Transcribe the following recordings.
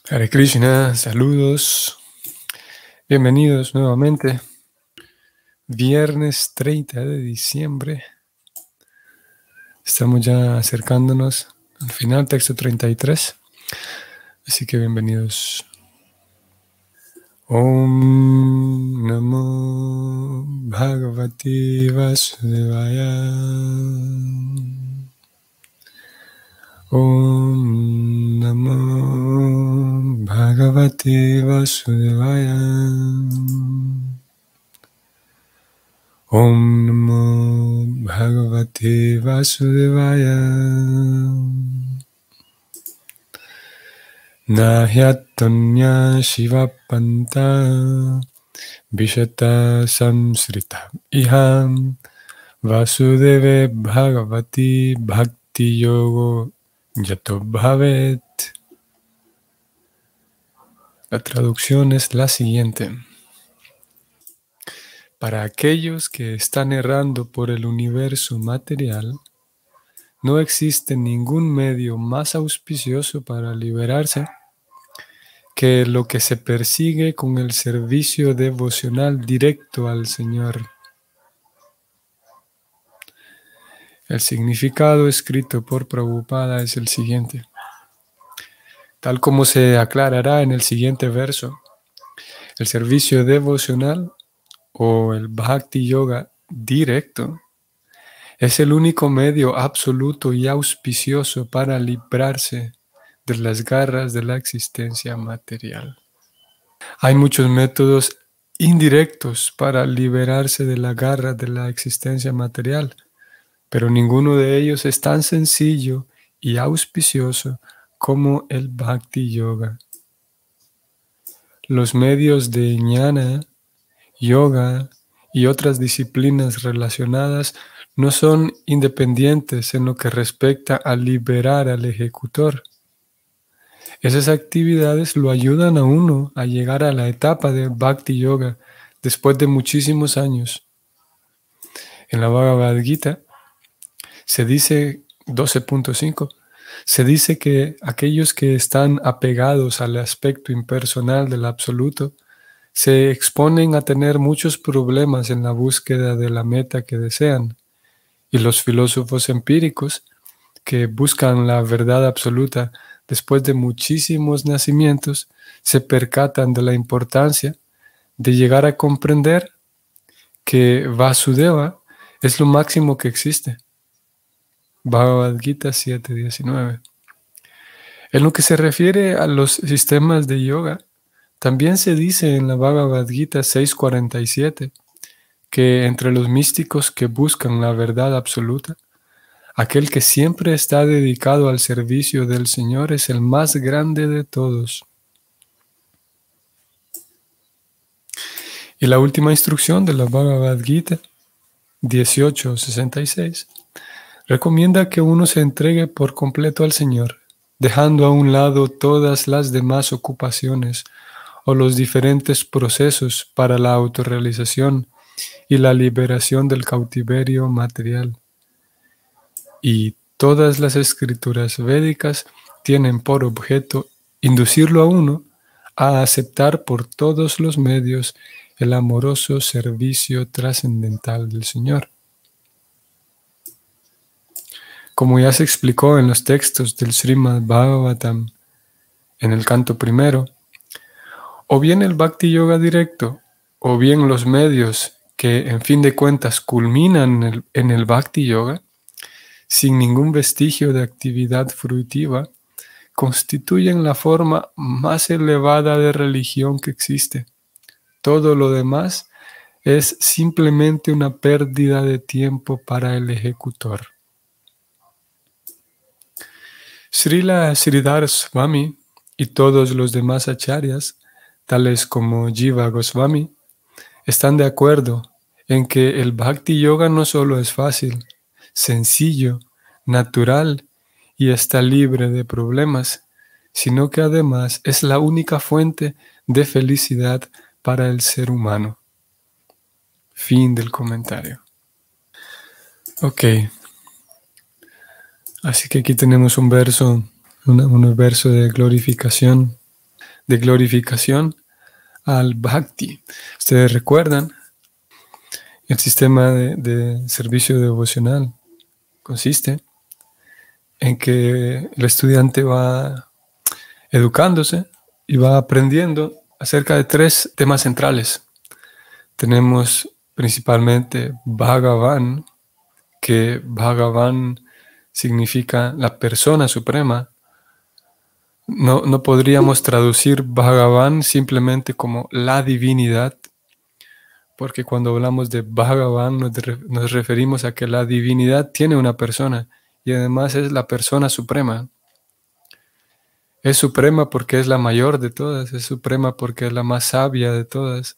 Hare Krishna, saludos, bienvenidos nuevamente. Viernes 30 de diciembre. Estamos ya acercándonos al final, texto 33. Así que bienvenidos. Om Namo Bhagavate Vasudevaya. Om Namo Bhagavate Vasudevaya. Om Namo Bhagavate Vasudevaya. Nahyatanya Shiva Panta Vishata Samsrita Iham Vasudeve Bhagavati Bhakti Yogo Yato Bhavet. La traducción es la siguiente. Para aquellos que están errando por el universo material, no existe ningún medio más auspicioso para liberarse que lo que se persigue con el servicio devocional directo al Señor. El significado escrito por Prabhupada es el siguiente. Tal como se aclarará en el siguiente verso, el servicio devocional o el Bhakti Yoga directo es el único medio absoluto y auspicioso para librarse de las garras de la existencia material. Hay muchos métodos indirectos para liberarse de la garra de la existencia material, pero ninguno de ellos es tan sencillo y auspicioso como el Bhakti Yoga. Los medios de Jnana, Yoga y otras disciplinas relacionadas no son independientes en lo que respecta a liberar al ejecutor. Esas actividades lo ayudan a uno a llegar a la etapa de Bhakti Yoga después de muchísimos años. En la Bhagavad Gita se dice 12.5, se dice que aquellos que están apegados al aspecto impersonal del absoluto se exponen a tener muchos problemas en la búsqueda de la meta que desean. Y los filósofos empíricos que buscan la verdad absoluta después de muchísimos nacimientos se percatan de la importancia de llegar a comprender que Vasudeva es lo máximo que existe. Bhagavad Gita 7.19. En lo que se refiere a los sistemas de yoga, también se dice en la Bhagavad Gita 6.47 que entre los místicos que buscan la verdad absoluta, aquel que siempre está dedicado al servicio del Señor es el más grande de todos. Y la última instrucción de la Bhagavad Gita 18.66 recomienda que uno se entregue por completo al Señor, dejando a un lado todas las demás ocupaciones o los diferentes procesos para la autorrealización y la liberación del cautiverio material. Y todas las escrituras védicas tienen por objeto inducirlo a uno a aceptar por todos los medios el amoroso servicio trascendental del Señor. Como ya se explicó en los textos del Srimad Bhagavatam, en el canto primero, o bien el Bhakti Yoga directo, o bien los medios que en fin de cuentas culminan en el Bhakti Yoga, sin ningún vestigio de actividad fruitiva, constituyen la forma más elevada de religión que existe. Todo lo demás es simplemente una pérdida de tiempo para el ejecutor. Srila Sridhar Swami y todos los demás acharyas, tales como Jiva Goswami, están de acuerdo en que el Bhakti Yoga no solo es fácil, sencillo, natural y está libre de problemas, sino que además es la única fuente de felicidad para el ser humano. Fin del comentario. Ok. Así que aquí tenemos un verso de glorificación de glorificación al bhakti. Ustedes recuerdan, el sistema de servicio devocional consiste en que el estudiante va educándose y va aprendiendo acerca de 3 temas centrales. Tenemos principalmente Bhagavan, que Bhagavan significa la persona suprema. No podríamos traducir Bhagavan simplemente como la divinidad, porque cuando hablamos de Bhagavan nos referimos a que la divinidad tiene una persona y además es la persona suprema. Es suprema porque es la mayor de todas, es suprema porque es la más sabia de todas,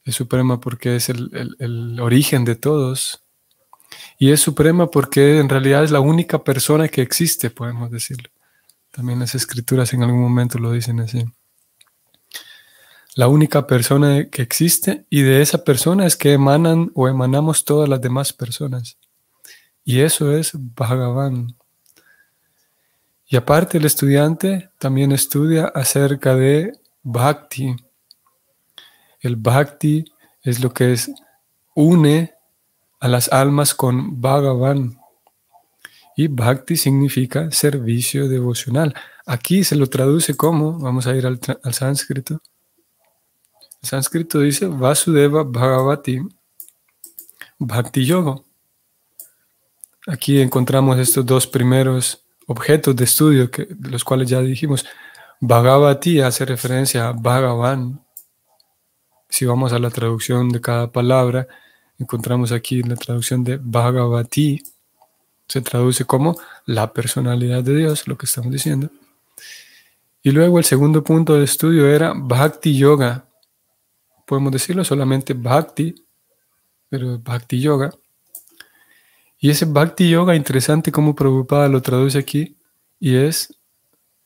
es suprema porque es el origen de todos y es suprema porque en realidad es la única persona que existe, podemos decirlo. También las escrituras en algún momento lo dicen así. La única persona que existe y de esa persona es que emanan o emanamos todas las demás personas. Y eso es Bhagavan. Y aparte el estudiante también estudia acerca de Bhakti. El Bhakti es lo que une a las almas con Bhagavan. Y Bhakti significa servicio devocional. Aquí se lo traduce como, vamos a ir al sánscrito. El sánscrito dice Vasudeva Bhagavati Bhakti Yoga. Aquí encontramos estos 2 primeros objetos de estudio de los cuales ya dijimos. Bhagavati hace referencia a Bhagavan. Si vamos a la traducción de cada palabra, encontramos aquí la traducción de Bhagavati. Se traduce como la personalidad de Dios, lo que estamos diciendo. Y luego el segundo punto de estudio era Bhakti Yoga. Podemos decirlo solamente Bhakti, pero Bhakti Yoga. Y ese Bhakti Yoga, interesante como Prabhupada lo traduce aquí, y es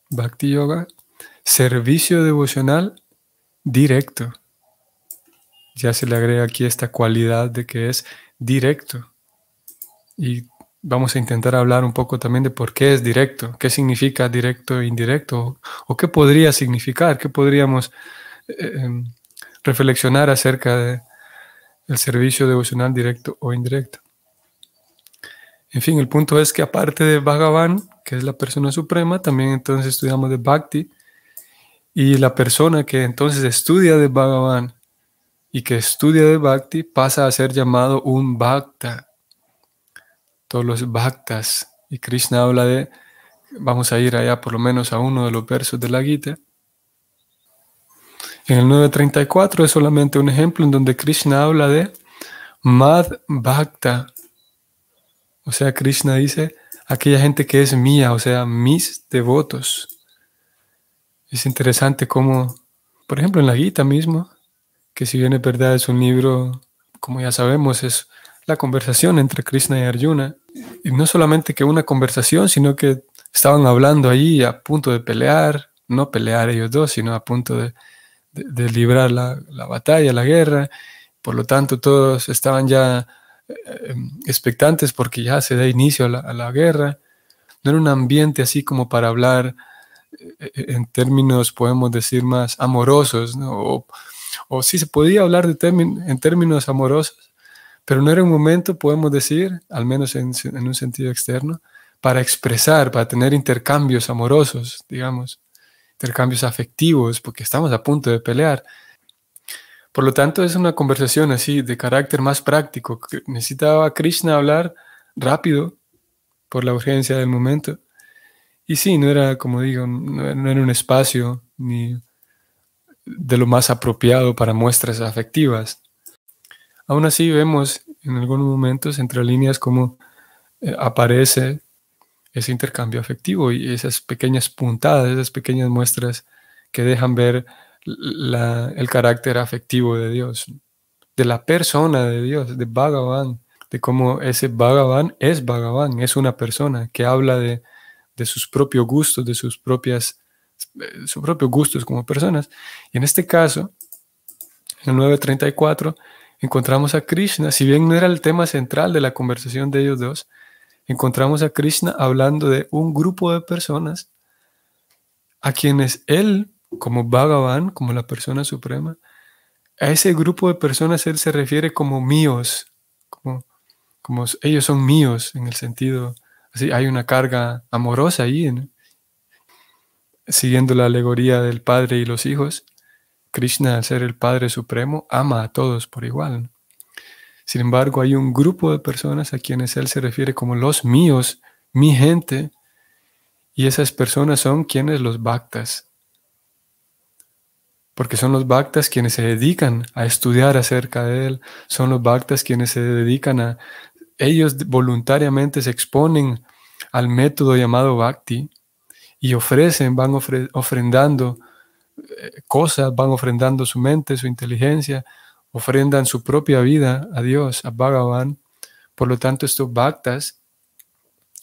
Bhakti Yoga, servicio devocional directo. Ya se le agrega aquí esta cualidad de que es directo. Y vamos a intentar hablar un poco también de por qué es directo, qué significa directo e indirecto, o qué podría significar, qué podríamos reflexionar acerca del servicio devocional directo o indirecto. En fin, el punto es que aparte de Bhagavan, que es la persona suprema, también entonces estudiamos de Bhakti, y la persona que entonces estudia de Bhagavan y que estudia de Bhakti pasa a ser llamado un Bhakta. Todos los Bhaktas, y Krishna habla de, vamos a ir allá por lo menos a uno de los versos de la Gita. En el 9.34 es solamente un ejemplo en donde Krishna habla de Mad Bhakta. O sea, Krishna dice, aquella gente que es mía, o sea, mis devotos. Es interesante cómo, por ejemplo, en la Gita mismo, que si bien es verdad es un libro, como ya sabemos, es la conversación entre Krishna y Arjuna. Y no solamente que una conversación, sino que estaban hablando allí a punto de pelear, no pelear ellos dos, sino a punto de librar la batalla, la guerra. Por lo tanto, todos estaban ya expectantes porque ya se da inicio a la guerra. No era un ambiente así como para hablar en términos, podemos decir, más amorosos, ¿no? O sí se podía hablar en términos amorosos, pero no era un momento, podemos decir, al menos en un sentido externo, para expresar, para tener intercambios amorosos, digamos, intercambios afectivos, porque estamos a punto de pelear. Por lo tanto, es una conversación así, de carácter más práctico. Necesitaba Krishna hablar rápido por la urgencia del momento. Y sí, no era, como digo, no era un espacio ni de lo más apropiado para muestras afectivas. Aún así vemos en algunos momentos entre líneas cómo aparece ese intercambio afectivo y esas pequeñas puntadas, esas pequeñas muestras que dejan ver el carácter afectivo de Dios, de la persona de Dios, de Bhagavan, de cómo ese Bhagavan, es una persona que habla de sus propios gustos, de sus propios gustos como personas. Y en este caso, en el 9.34, encontramos a Krishna, si bien no era el tema central de la conversación de ellos dos, encontramos a Krishna hablando de un grupo de personas a quienes él como Bhagavan, como la persona suprema, a ese grupo de personas él se refiere como míos, como ellos son míos en el sentido, así hay una carga amorosa ahí, ¿no? Siguiendo la alegoría del padre y los hijos, Krishna, al ser el Padre Supremo, ama a todos por igual, ¿no? Sin embargo, hay un grupo de personas a quienes él se refiere como los míos, mi gente, y esas personas son quienes los bhaktas, porque son los bhaktas quienes se dedican a estudiar acerca de él, son los bhaktas quienes se dedican a, ellos voluntariamente se exponen al método llamado bhakti y ofrecen, van ofrendando cosas, van ofrendando su mente, su inteligencia, ofrendan su propia vida a Dios, a Bhagavan. Por lo tanto, estos bhaktas,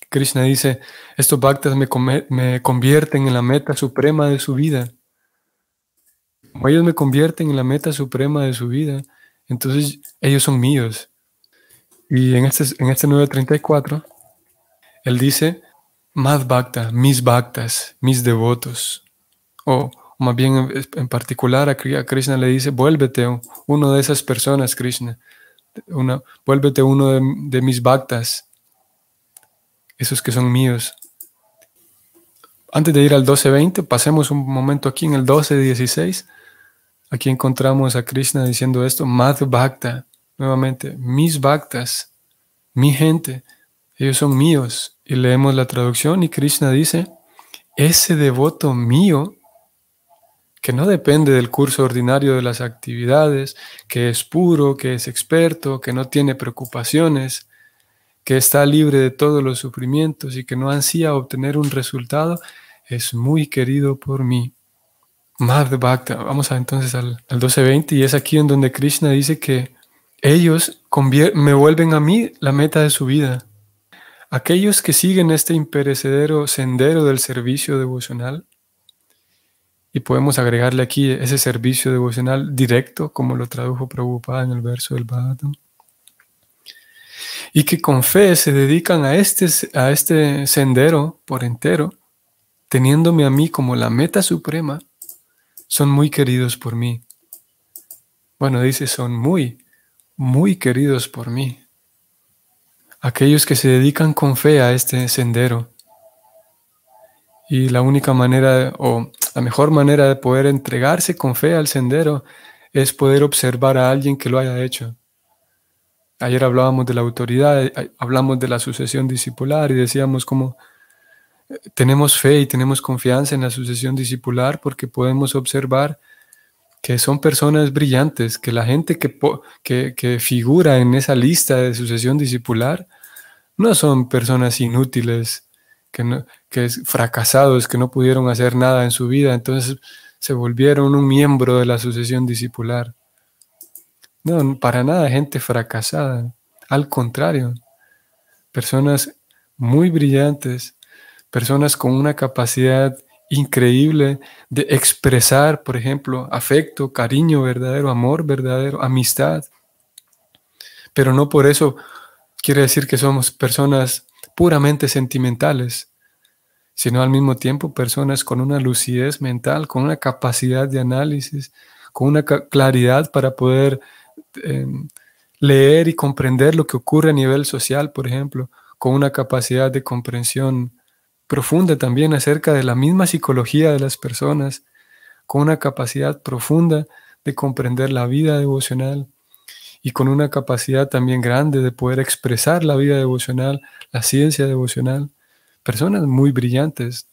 Krishna dice, estos bhaktas me convierten en la meta suprema de su vida. Como ellos me convierten en la meta suprema de su vida, entonces ellos son míos. Y en este 934, él dice, Mad Bhakta, mis bhaktas, mis devotos. O más bien en particular a Krishna le dice, vuélvete uno de esas personas, Krishna. Vuélvete uno de mis bhaktas, esos que son míos. Antes de ir al 12:20, pasemos un momento aquí en el 12:16. Aquí encontramos a Krishna diciendo esto, Mad Bhakta, nuevamente, mis bhaktas, mi gente, ellos son míos. Y leemos la traducción y Krishna dice, ese devoto mío, que no depende del curso ordinario de las actividades, que es puro, que es experto, que no tiene preocupaciones, que está libre de todos los sufrimientos y que no ansía obtener un resultado, es muy querido por mí. Madh Bhakta. Vamos entonces al 12:20 y es aquí en donde Krishna dice que ellos me vuelven a mí la meta de su vida. Aquellos que siguen este imperecedero sendero del servicio devocional, y podemos agregarle aquí ese servicio devocional directo, como lo tradujo Prabhupada en el verso del Bhagavatam, y que con fe se dedican a este sendero por entero, teniéndome a mí como la meta suprema, son muy queridos por mí. Bueno, dice, son muy, muy queridos por mí. Aquellos que se dedican con fe a este sendero. Y la única manera, o la mejor manera de poder entregarse con fe al sendero es poder observar a alguien que lo haya hecho. Ayer hablábamos de la autoridad, hablamos de la sucesión discipular y decíamos cómo tenemos fe y tenemos confianza en la sucesión discipular porque podemos observar que son personas brillantes, que la gente que figura en esa lista de sucesión discipular no son personas inútiles, que fracasados, que no pudieron hacer nada en su vida, entonces se volvieron un miembro de la sucesión discipular. No, para nada gente fracasada. Al contrario, personas muy brillantes, personas con una capacidad increíble de expresar, por ejemplo, afecto, cariño verdadero, amor verdadero, amistad. Pero no por eso quiere decir que somos personas puramente sentimentales, sino al mismo tiempo personas con una lucidez mental, con una capacidad de análisis, con una claridad para poder leer y comprender lo que ocurre a nivel social, por ejemplo, con una capacidad de comprensión profunda también acerca de la misma psicología de las personas, con una capacidad profunda de comprender la vida devocional y con una capacidad también grande de poder expresar la vida devocional, la ciencia devocional, personas muy brillantes.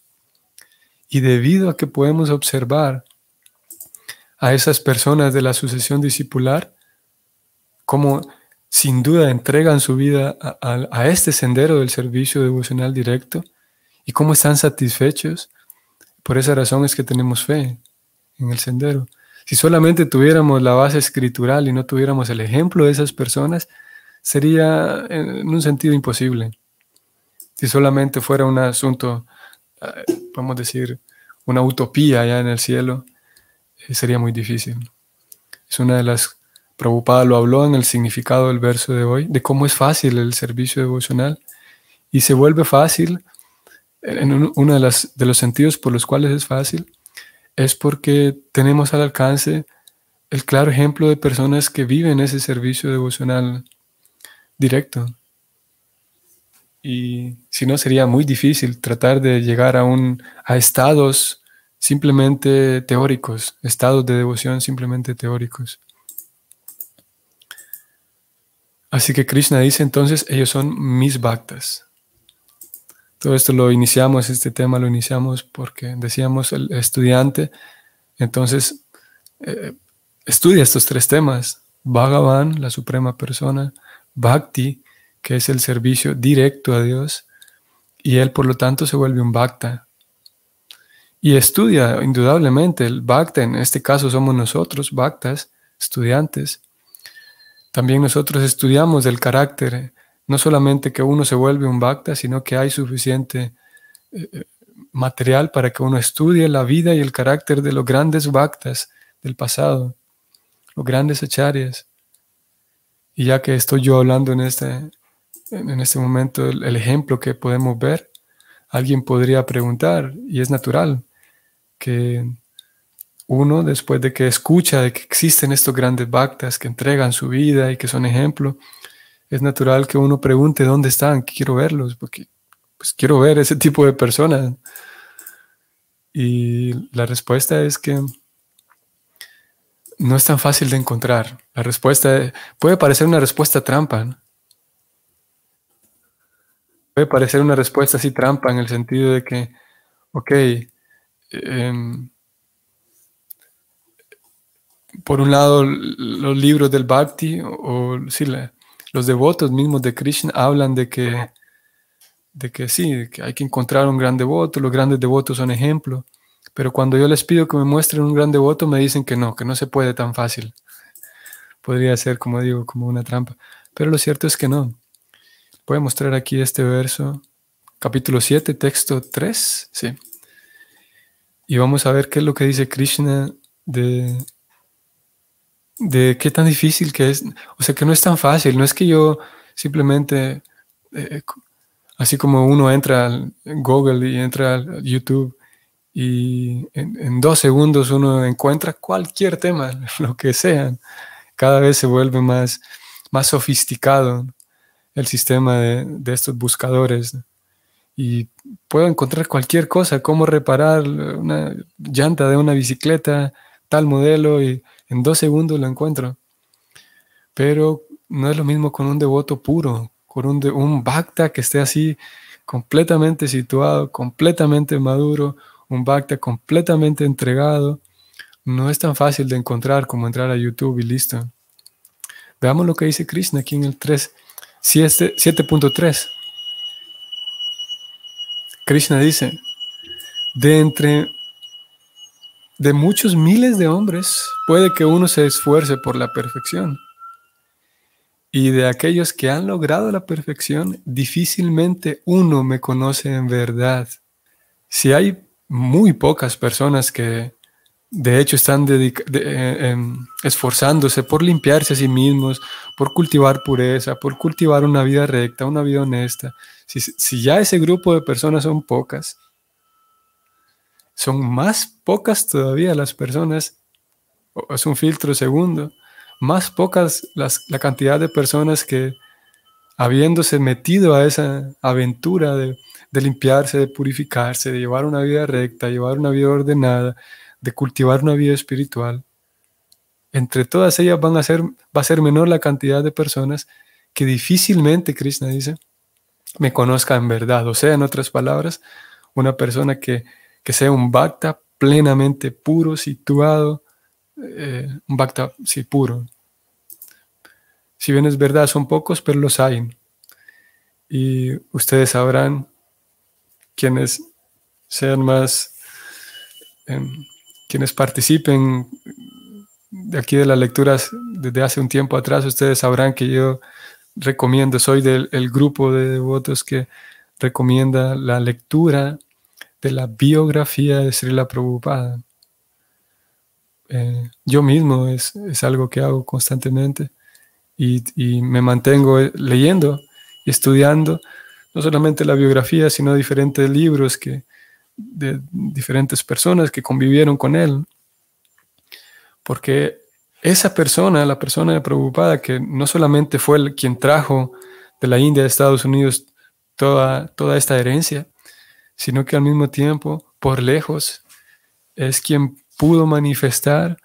Y debido a que podemos observar a esas personas de la sucesión discipular, cómo sin duda entregan su vida a este sendero del servicio devocional directo y cómo están satisfechos, por esa razón es que tenemos fe en el sendero. Si solamente tuviéramos la base escritural y no tuviéramos el ejemplo de esas personas, sería en un sentido imposible. Si solamente fuera un asunto, podemos decir, una utopía allá en el cielo, sería muy difícil. Es una de las... Prabhupada lo habló en el significado del verso de hoy, de cómo es fácil el servicio devocional y se vuelve fácil, en uno de los sentidos por los cuales es fácil, es porque tenemos al alcance el claro ejemplo de personas que viven ese servicio devocional directo. Y si no, sería muy difícil tratar de llegar a estados simplemente teóricos, estados de devoción simplemente teóricos. Así que Krishna dice entonces, ellos son mis bhaktas. Todo esto este tema lo iniciamos porque decíamos el estudiante, entonces estudia estos tres temas: Bhagavan, la suprema persona; Bhakti, que es el servicio directo a Dios, y él por lo tanto se vuelve un bhakta. Y estudia indudablemente el bhakta, en este caso somos nosotros, bhaktas, estudiantes. También nosotros estudiamos el carácter, no solamente que uno se vuelve un bhakta, sino que hay suficiente material para que uno estudie la vida y el carácter de los grandes bhaktas del pasado, los grandes acharyas. Y ya que estoy yo hablando en este momento, el ejemplo que podemos ver, alguien podría preguntar, y es natural, que uno, después de que escucha de que existen estos grandes bhaktas que entregan su vida y que son ejemplo, es natural que uno pregunte dónde están, que quiero verlos, porque pues quiero ver ese tipo de personas. Y la respuesta es que no es tan fácil de encontrar. La respuesta puede parecer una respuesta trampa, ¿no? Puede parecer una respuesta así trampa en el sentido de que, ok, em, por un lado, los libros del Bhakti sí, los devotos mismos de Krishna hablan de que sí, de que hay que encontrar un gran devoto, los grandes devotos son ejemplo, pero cuando yo les pido que me muestren un gran devoto, me dicen que no se puede tan fácil. Podría ser, como digo, como una trampa, pero lo cierto es que no. Voy a mostrar aquí este verso, capítulo 7, texto 3, sí. Y vamos a ver qué es lo que dice Krishna de qué tan difícil que es. O sea, que no es tan fácil. No es que yo simplemente, eh, así como uno entra al Google y entra al YouTube y en 2 segundos uno encuentra cualquier tema, lo que sea. Cada vez se vuelve más sofisticado el sistema de estos buscadores, ¿no? Y puedo encontrar cualquier cosa, cómo reparar una llanta de una bicicleta, tal modelo, y en 2 segundos lo encuentro. Pero no es lo mismo con un devoto puro, con un bhakta que esté así completamente situado, completamente maduro, un bhakta completamente entregado. No es tan fácil de encontrar como entrar a YouTube y listo. Veamos lo que dice Krishna aquí en el 7.3. Krishna dice, de muchos miles de hombres, puede que uno se esfuerce por la perfección. Y de aquellos que han logrado la perfección, difícilmente uno me conoce en verdad. Si hay muy pocas personas que de hecho están esforzándose por limpiarse a sí mismos, por cultivar pureza, por cultivar una vida recta, una vida honesta, si ya ese grupo de personas son pocas, son más pocas todavía las personas, es un filtro segundo, más pocas la cantidad de personas que, habiéndose metido a esa aventura de limpiarse, de purificarse, de llevar una vida recta, llevar una vida ordenada, de cultivar una vida espiritual, entre todas ellas va a ser menor la cantidad de personas que difícilmente, Krishna dice, me conozca en verdad. O sea, en otras palabras, una persona que sea un bhakta plenamente puro, situado, un bhakta, sí, puro. Si bien es verdad, son pocos, pero los hay. Y ustedes sabrán quienes sean más, quienes participen de aquí de las lecturas desde hace un tiempo atrás, ustedes sabrán que yo recomiendo, soy del grupo de devotos que recomienda la lectura de la biografía de Srila Prabhupada. Yo mismo es algo que hago constantemente y me mantengo leyendo y estudiando no solamente la biografía, sino diferentes libros que de diferentes personas que convivieron con él, porque esa persona, la persona de Prabhupada, que no solamente fue quien trajo de la India a Estados Unidos toda esta herencia, sino que al mismo tiempo, por lejos, es quien pudo manifestar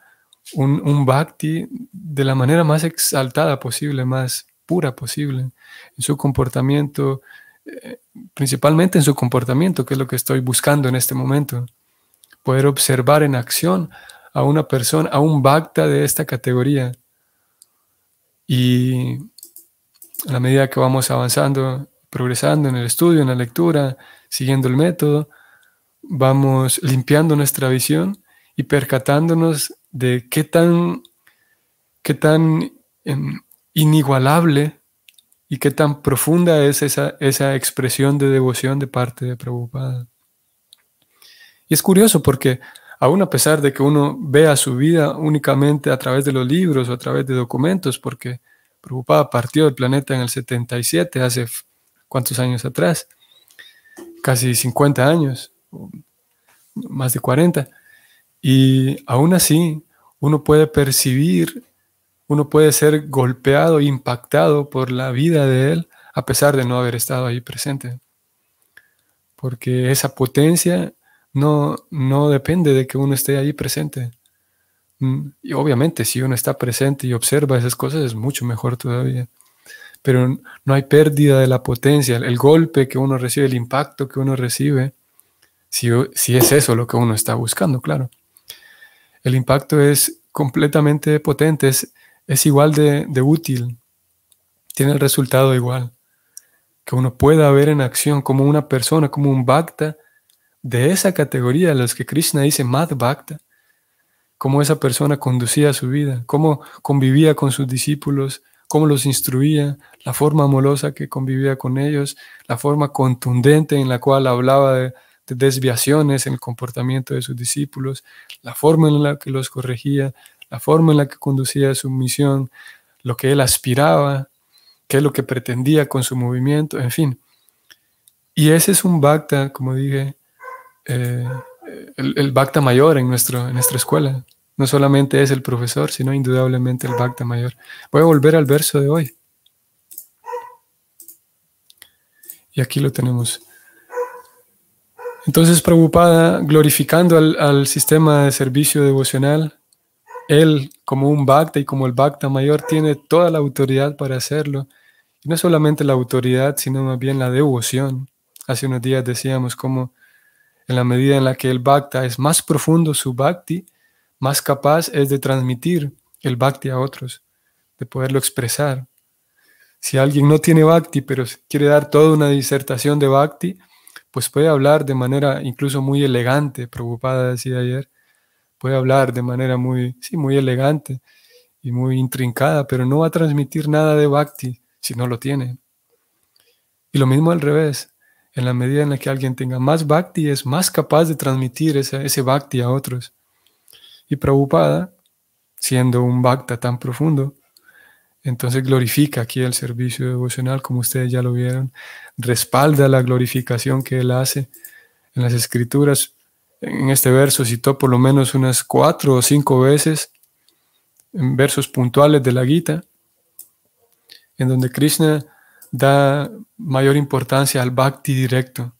un bhakti de la manera más exaltada posible, más pura posible, en su comportamiento, principalmente en su comportamiento, que es lo que estoy buscando en este momento. Poder observar en acción a una persona, a un bhakta de esta categoría. Y a la medida que vamos avanzando, progresando en el estudio, en la lectura, siguiendo el método, vamos limpiando nuestra visión y percatándonos de qué tan inigualable y qué tan profunda es esa expresión de devoción de parte de Prabhupada. Y es curioso porque aún a pesar de que uno vea su vida únicamente a través de los libros o a través de documentos, porque Prabhupada partió del planeta en el 77, hace ¿cuántos años atrás? Casi 50 años, más de 40. Y aún así, uno puede percibir, uno puede ser golpeado, impactado por la vida de él, a pesar de no haber estado ahí presente. Porque esa potencia no depende de que uno esté ahí presente. Y obviamente, si uno está presente y observa esas cosas, es mucho mejor todavía. Pero no hay pérdida de la potencia, el golpe que uno recibe, el impacto que uno recibe, si es eso lo que uno está buscando, claro. El impacto es completamente potente, es igual de útil, tiene el resultado igual. Que uno pueda ver en acción como una persona, como un bhakta de esa categoría, de los que Krishna dice Mad Bhakta, cómo esa persona conducía su vida, cómo convivía con sus discípulos, cómo los instruía, la forma amorosa que convivía con ellos, la forma contundente en la cual hablaba de desviaciones en el comportamiento de sus discípulos, la forma en la que los corregía, la forma en la que conducía su misión, lo que él aspiraba, qué es lo que pretendía con su movimiento, en fin. Y ese es un bhakta, como dije, el bhakta mayor en nuestra escuela. No solamente es el profesor, sino indudablemente el bhakta mayor. Voy a volver al verso de hoy. Y aquí lo tenemos. Entonces Prabhupada, glorificando al sistema de servicio devocional, él como un bhakta y como el bhakta mayor tiene toda la autoridad para hacerlo. Y no solamente la autoridad, sino más bien la devoción. Hace unos días decíamos cómo en la medida en la que el bhakta es más profundo su bhakti, más capaz es de transmitir el bhakti a otros, de poderlo expresar. Si alguien no tiene bhakti, pero quiere dar toda una disertación de bhakti, pues puede hablar de manera incluso muy elegante, Prabhupada decía ayer, puede hablar de manera muy elegante y muy intrincada, pero no va a transmitir nada de bhakti si no lo tiene. Y lo mismo al revés. En la medida en la que alguien tenga más bhakti, es más capaz de transmitir ese bhakti a otros. Y Prabhupada, siendo un bhakta tan profundo, entonces glorifica aquí el servicio devocional, como ustedes ya lo vieron, respalda la glorificación que él hace en las escrituras. En este verso citó por lo menos unas 4 o 5 veces, en versos puntuales de la Gita, en donde Krishna da mayor importancia al bhakti directo.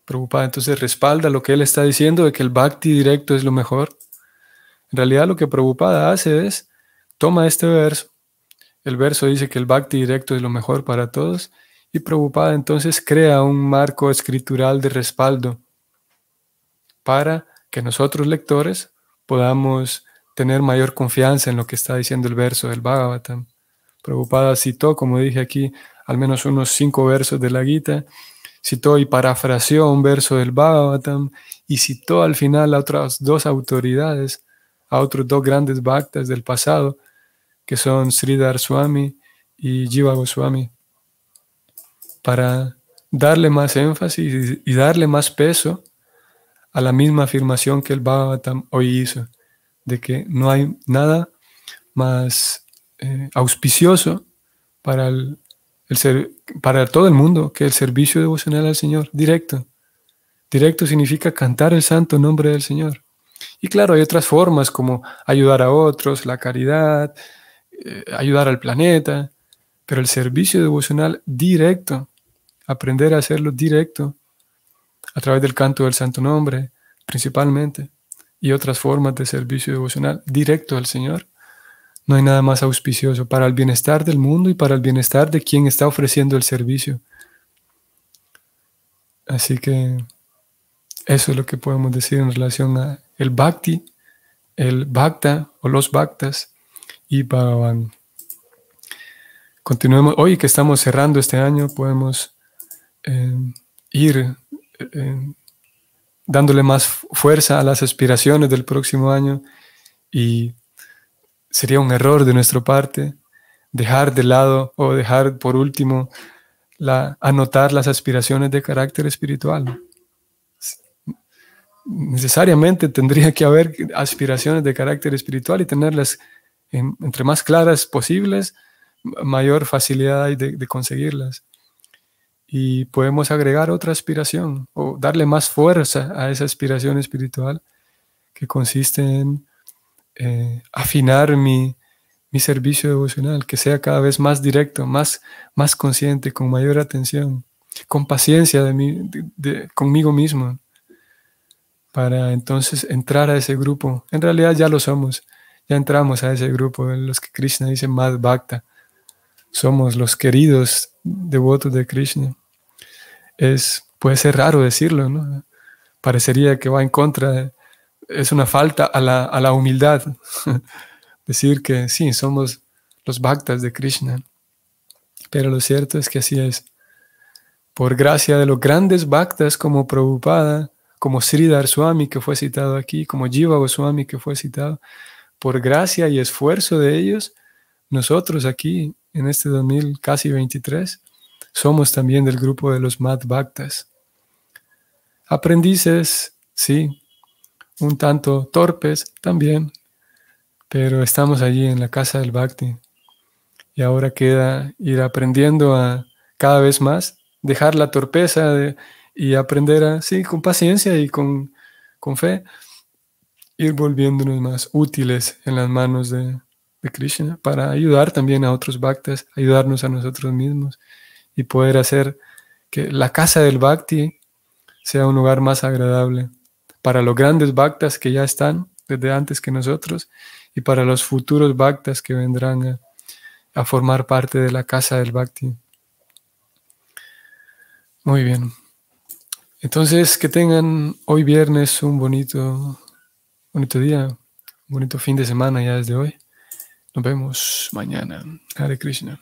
Prabhupada entonces respalda lo que él está diciendo de que el bhakti directo es lo mejor. En realidad lo que Prabhupada hace es, toma este verso, el verso dice que el bhakti directo es lo mejor para todos, y Prabhupada entonces crea un marco escritural de respaldo para que nosotros lectores podamos tener mayor confianza en lo que está diciendo el verso del Bhagavatam. Prabhupada citó, como dije aquí, al menos unos 5 versos de la Gita, citó y parafraseó un verso del Bhagavatam y citó al final a otras 2 autoridades, a otros 2 grandes bhaktas del pasado, que son Sridhar Swami y Jiva Goswami, para darle más énfasis y darle más peso a la misma afirmación que el Bhagavatam hoy hizo, de que no hay nada más auspicioso para para todo el mundo que el servicio devocional al Señor, directo. Directo significa cantar el santo nombre del Señor. Y claro, hay otras formas como ayudar a otros, la caridad, ayudar al planeta, pero el servicio devocional directo, aprender a hacerlo directo, a través del canto del santo nombre, principalmente, y otras formas de servicio devocional directo al Señor. No hay nada más auspicioso para el bienestar del mundo y para el bienestar de quien está ofreciendo el servicio. Así que eso es lo que podemos decir en relación a el Bhakti, el Bhakta o los Bhaktas y Bhagavan. Continuemos. Hoy que estamos cerrando este año, podemos ir dándole más fuerza a las aspiraciones del próximo año, y sería un error de nuestra parte dejar de lado o dejar por último anotar las aspiraciones de carácter espiritual. Necesariamente tendría que haber aspiraciones de carácter espiritual y tenerlas entre más claras posibles, mayor facilidad hay de conseguirlas. Y podemos agregar otra aspiración o darle más fuerza a esa aspiración espiritual que consiste en afinar mi servicio devocional, que sea cada vez más directo, más consciente, con mayor atención, con paciencia conmigo mismo, para entonces entrar a ese grupo. En realidad ya lo somos, ya entramos a ese grupo en los que Krishna dice Mad Bhakta. Somos los queridos devotos de Krishna. Puede ser raro decirlo, ¿no? Parecería que va en contra, es una falta a la humildad decir que sí, somos los Bhaktas de Krishna. Pero lo cierto es que así es. Por gracia de los grandes Bhaktas como Prabhupada, como Sridhar Swami que fue citado aquí, como Jiva Goswami que fue citado, por gracia y esfuerzo de ellos, nosotros aquí en este 2023 somos también del grupo de los Mad Bhaktas. Aprendices, sí, un tanto torpes también, pero estamos allí en la casa del Bhakti. Y ahora queda ir aprendiendo a cada vez más, dejar la torpeza y aprender sí, con paciencia y con fe, ir volviéndonos más útiles en las manos de Krishna para ayudar también a otros Bhaktas, ayudarnos a nosotros mismos y poder hacer que la casa del Bhakti sea un lugar más agradable para los grandes Bhaktas que ya están desde antes que nosotros y para los futuros Bhaktas que vendrán a formar parte de la casa del Bhakti. Muy bien. Entonces, que tengan hoy viernes un bonito día, un bonito fin de semana ya desde hoy. Nos vemos mañana. Hare Krishna.